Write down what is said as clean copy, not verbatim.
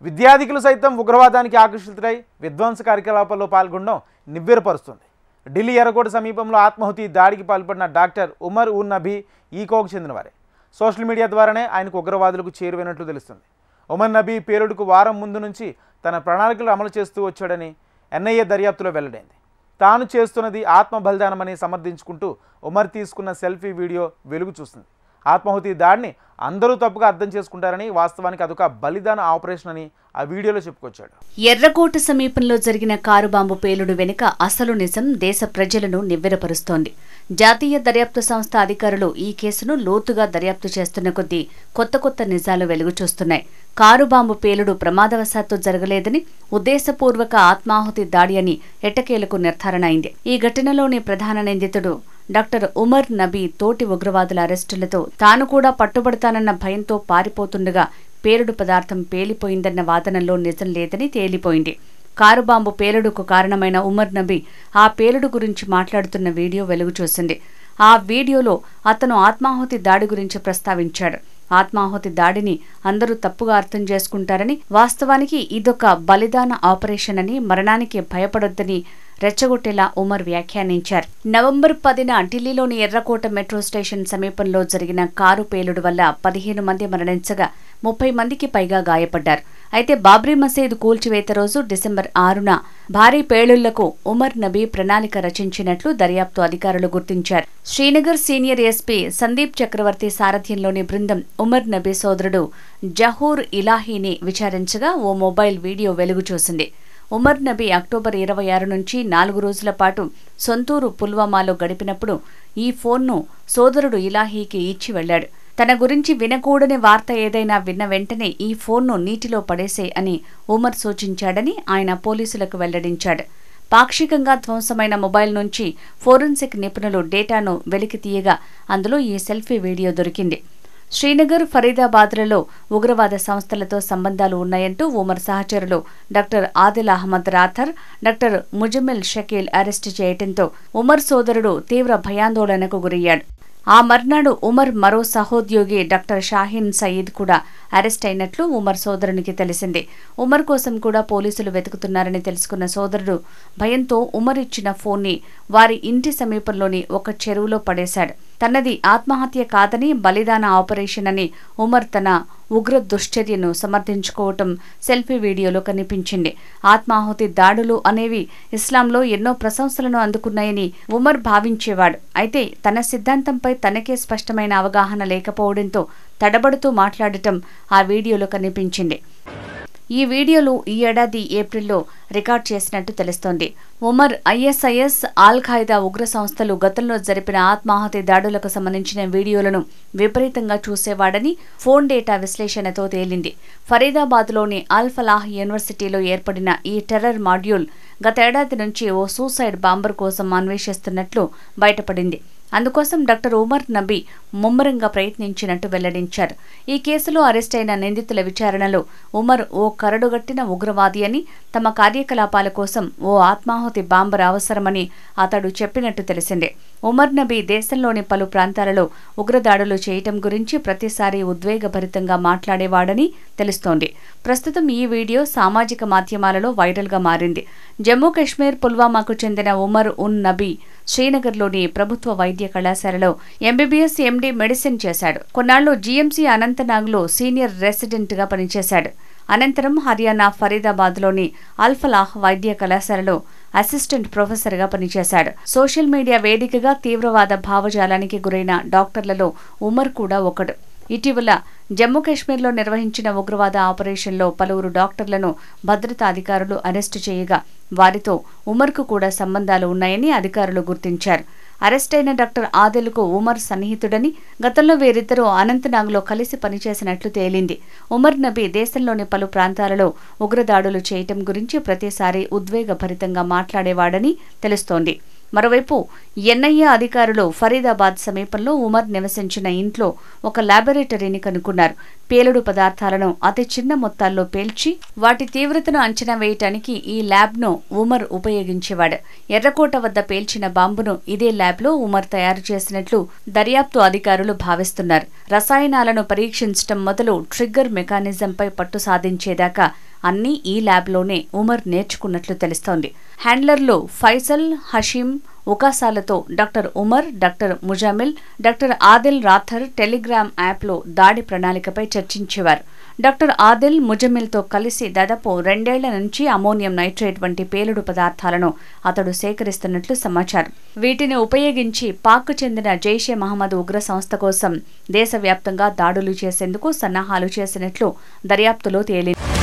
విద్యార్థికులు సైతం ఉగ్రవాదానికి ఆకర్షితులై విధ్వంస కార్యకలాపాల్లో పాల్గొనడం నివ్వెరపరుస్తుంది. ఢిల్లీ ఎర్రకోట సమీపంలో ఆత్మాహుతి దాడికి పాల్పడిన doctor Umar un Nabi ఈకోకు చెందినవారే. Social media ద్వారానే ఆయనకు ఉగ్రవాదులకు చేరువైనట్లు తెలుస్తుంది. ఉమర్ నబీ పేలుడుకు వారం ముందు నుంచి తన ప్రణాళికలు అమలు చేస్తూ వచ్చాడని ఎన్ఐఏ దర్యాప్తులో వెల్లడైంది. తాను చేస్తున్నది ఆత్మ బలిదానమని సమర్థించుకుంటూ ఉమర్ తీసుకున్న సెల్ఫీ వీడియో వెలుగు చూస్తుంది. ఆత్మాహుతి దాడిని అందరూ తప్పుగా అర్థం చేసుకుంటారని, వాస్తవానికి అదొక బలిదాన ఆపరేషన్ అని ఆ వీడియోలో చెప్పుకొచ్చాడు. ఎర్రకోట సమీపంలో జరిగిన కారు బాంబు పేలుడు వెనుక అసలు నిజం దేశ ప్రజలను నివ్వెరపరుస్తోంది. జాతీయ దర్యాప్తు సంస్థ అధికారులు ఈ కేసును లోతుగా దర్యాప్తు చేస్తున్న కొద్దీ కొత్త నిజాలు వెలుగు చూస్తున్నాయి. కారు బాంబు పేలుడు ప్రమాదవశాత్తు జరగలేదని, ఉద్దేశపూర్వక ఆత్మాహుతి దాడి అని ఎట్టకేలకు నిర్ధారణ అయింది. ఈ ఘటనలోని ప్రధాన నిందితుడు డాక్టర్ ఉమర్ నబీ తోటి ఉగ్రవాదుల అరెస్టులతో తాను కూడా పట్టుబడతానన్న భయంతో పారిపోతుండగా పేలుడు పదార్థం పేలిపోయిందన్న వాదనలో నిజం లేదని తేలిపోయింది. కారు బాంబు పేలుడుకు కారణమైన ఉమర్ నబీ ఆ పేలుడు గురించి మాట్లాడుతున్న వీడియో వెలుగు చూసింది. ఆ వీడియోలో అతను ఆత్మాహుతి దాడి గురించి ప్రస్తావించాడు. ఆత్మాహుతి దాడిని అందరూ తప్పుగా అర్థం చేసుకుంటారని, వాస్తవానికి ఇదొక బలిదాన ఆపరేషన్ అని, మరణానికి భయపడొద్దని రెచ్చగొట్టేలా ఉమర్ వ్యాఖ్యానించారు. నవంబర్ 10న ఢిల్లీలోని ఎర్రకోట మెట్రో స్టేషన్ సమీపంలో జరిగిన కారు పేలుడు వల్ల 15 మంది మరణించగా 30 మందికి పైగా గాయపడ్డారు. అయితే బాబ్రీ మసీదు కూల్చివేత రోజు డిసెంబర్ 6న భారీ పేలుళ్లకు ఉమర్ నబీ ప్రణాళిక రచించినట్లు దర్యాప్తు అధికారులు గుర్తించారు. శ్రీనగర్ సీనియర్ ఎస్పీ సందీప్ చక్రవర్తి సారథ్యంలోని బృందం ఉమర్ నబీ సోదరుడు జహూర్ ఇలాహీని విచారించగా ఓ మొబైల్ వీడియో వెలుగు చూసింది. ఉమర్ నబీ అక్టోబర్ 26 నుంచి 4 రోజుల పాటు సొంతూరు పుల్వామాలో గడిపినప్పుడు ఈ ఫోన్ను సోదరుడు ఇలాహీకి ఇచ్చి వెళ్లాడు. తన గురించి వినకూడని వార్త ఏదైనా విన్న వెంటనే ఈ ఫోన్ను నీటిలో పడేసే అని ఉమర్ సూచించాడని ఆయన పోలీసులకు వెల్లడించాడు. పాక్షికంగా ధ్వంసమైన మొబైల్ నుంచి ఫోరెన్సిక్ నిపుణులు డేటాను వెలికి తీయగా అందులో ఈ సెల్ఫీ వీడియో దొరికింది. శ్రీనగర్, ఫరీదాబాద్లలో ఉగ్రవాద సంస్థలతో సంబంధాలు ఉన్నాయంటూ ఉమర్ సహచరులు doctor Adil Ahmad Rather, doctor Muzammil Shakeel arrest చేయడంతో ఉమర్ సోదరుడు తీవ్ర భయాందోళనకు గురయ్యాడు. ఆ మర్నాడు ఉమర్ మరో సహోద్యోగి డాక్టర్ షాహీన్ సయీద్ కూడా అరెస్ట్ అయినట్లు ఉమర్ సోదరునికి తెలిసింది. ఉమర్ కోసం కూడా పోలీసులు వెతుకుతున్నారని తెలుసుకున్న సోదరుడు భయంతో ఉమర్ ఇచ్చిన ఫోన్ని వారి ఇంటి సమీపంలోని ఒక చెరువులో పడేశాడు. తనది ఆత్మహత్య కాదని, బలిదాన ఆపరేషన్ అని ఉమర్ తన ఉగ్ర దుశ్చర్యను సమర్థించుకోవటం సెల్ఫీ వీడియోలో కనిపించింది. ఆత్మాహుతి దాడులు అనేవి ఇస్లాంలో ఎన్నో ప్రశంసలను అందుకున్నాయని ఉమర్ భావించేవాడు. అయితే తన సిద్ధాంతంపై తనకే స్పష్టమైన అవగాహన లేకపోవడంతో తడబడుతూ మాట్లాడటం ఆ వీడియోలో కనిపించింది. ఈ వీడియోలు ఈ ఏడాది ఏప్రిల్లో రికార్డ్ చేసినట్టు తెలుస్తోంది. ఉమర్ ఐఎస్ఐఎస్, ఆల్ ఖైదా ఉగ్ర సంస్థలు గతంలో జరిపిన ఆత్మాహుతి దాడులకు సంబంధించిన వీడియోలను విపరీతంగా చూసేవాడని ఫోన్ డేటా విశ్లేషణతో తేలింది. ఫరీదాబాద్లోని అల్ ఫలాహ్ యూనివర్సిటీలో ఏర్పడిన ఈ టెర్రర్ మాడ్యూల్ గతేడాది నుంచి ఓ సూసైడ్ బాంబర్ కోసం అన్వేషిస్తున్నట్లు బయటపడింది. అందుకోసం డాక్టర్ ఉమర్ నబీ ముమ్మరంగా ప్రయత్నించినట్టు వెల్లడించారు. ఈ కేసులో అరెస్టైన నిందితుల విచారణలో ఉమర్ ఓ కరడుగట్టిన ఉగ్రవాది అని, తమ కార్యకలాపాల కోసం ఓ ఆత్మాహుతి బాంబర్ అవసరమని అతడు చెప్పినట్టు తెలిసిందే. ఉమర్ నబీ దేశంలోని పలు ప్రాంతాలలో ఉగ్రదాడులు చేయటం గురించి ప్రతిసారి ఉద్వేగభరితంగా మాట్లాడేవాడని తెలుస్తోంది. ప్రస్తుతం ఈ వీడియో సామాజిక మాధ్యమాలలో వైరల్గా మారింది. జమ్మూ కశ్మీర్ పుల్వామాకు చెందిన ఉమర్ ఉన్ నబీ శ్రీనగర్లోని ప్రభుత్వ వైద్య కళాశాలలో ఎంబీబీఎస్, ఎండీ మెడిసిన్ చేశాడు. కొన్నాళ్లు జీఎంసీ అనంతనాగ్లో సీనియర్ రెసిడెంట్గా పనిచేశాడు. అనంతరం హర్యానా ఫరీదాబాద్లోని అల్ ఫలాహ్ వైద్య కళాశాలలో అసిస్టెంట్ ప్రొఫెసర్గా పనిచేశాడు. సోషల్ మీడియా వేదికగా తీవ్రవాద భావజాలానికి గురైన డాక్టర్లలో ఉమర్ కూడా ఒకడు. ఇటీవల జమ్మూ కశ్మీర్లో నిర్వహించిన ఉగ్రవాద ఆపరేషన్లో పలువురు డాక్టర్లను భద్రతా అధికారులు అరెస్టు చేయగా వారితో ఉమర్కు కూడా సంబంధాలు ఉన్నాయని అధికారులు గుర్తించారు. అరెస్టైన డాక్టర్ ఆదిల్కు ఉమర్ సన్నిహితుడని, గతంలో వీరిద్దరూ అనంతనాగ్లో కలిసి పనిచేసినట్లు తేలింది. ఉమర్ నబీ దేశంలోని పలు ప్రాంతాలలో ఉగ్రదాడులు చేయటం గురించి ప్రతిసారి ఉద్వేగభరితంగా మాట్లాడేవాడని తెలుస్తోంది. మరోవైపు ఎన్ఐఏ అధికారులు ఫరీదాబాద్ సమీపంలో ఉమర్ నివసించిన ఇంట్లో ఒక ల్యాబొరేటరీని కనుగొన్నారు. పేలుడు పదార్థాలను అతి చిన్న మొత్తాల్లో పేల్చి వాటి తీవ్రతను అంచనా వేయటానికి ఈ ల్యాబ్ను ఉమర్ ఉపయోగించేవాడు. ఎర్రకోట వద్ద పేల్చిన బాంబును ఇదే ల్యాబ్లో ఉమర్ తయారు చేసినట్లు దర్యాప్తు అధికారులు భావిస్తున్నారు. రసాయనాలను పరీక్షించటం మొదలు ట్రిగ్గర్ మెకానిజంపై పట్టు సాధించేదాకా అన్నీ ఈ ల్యాబ్లోనే ఉమర్ నేర్చుకున్నట్లు తెలుస్తోంది. హ్యాండ్లర్లు ఫైసల్, హషీం, ఉకాసాలతో doctor Umar, doctor Muzammil, doctor Adil Rather Telegram యాప్లో దాడి ప్రణాళికపై చర్చించేవారు. డాక్టర్ ఆదిల్, ముజమిల్తో కలిసి దాదాపు 2 ఏళ్ల నుంచి అమోనియం నైట్రేట్ వంటి పేలుడు పదార్థాలను అతడు సేకరిస్తున్నట్లు సమాచారం. వీటిని ఉపయోగించి పాక్కు చెందిన జైషే మహమ్మద్ ఉగ్ర సంస్థ కోసం దేశవ్యాప్తంగా దాడులు చేసేందుకు సన్నాహాలు చేసినట్లు దర్యాప్తులో తేలింది.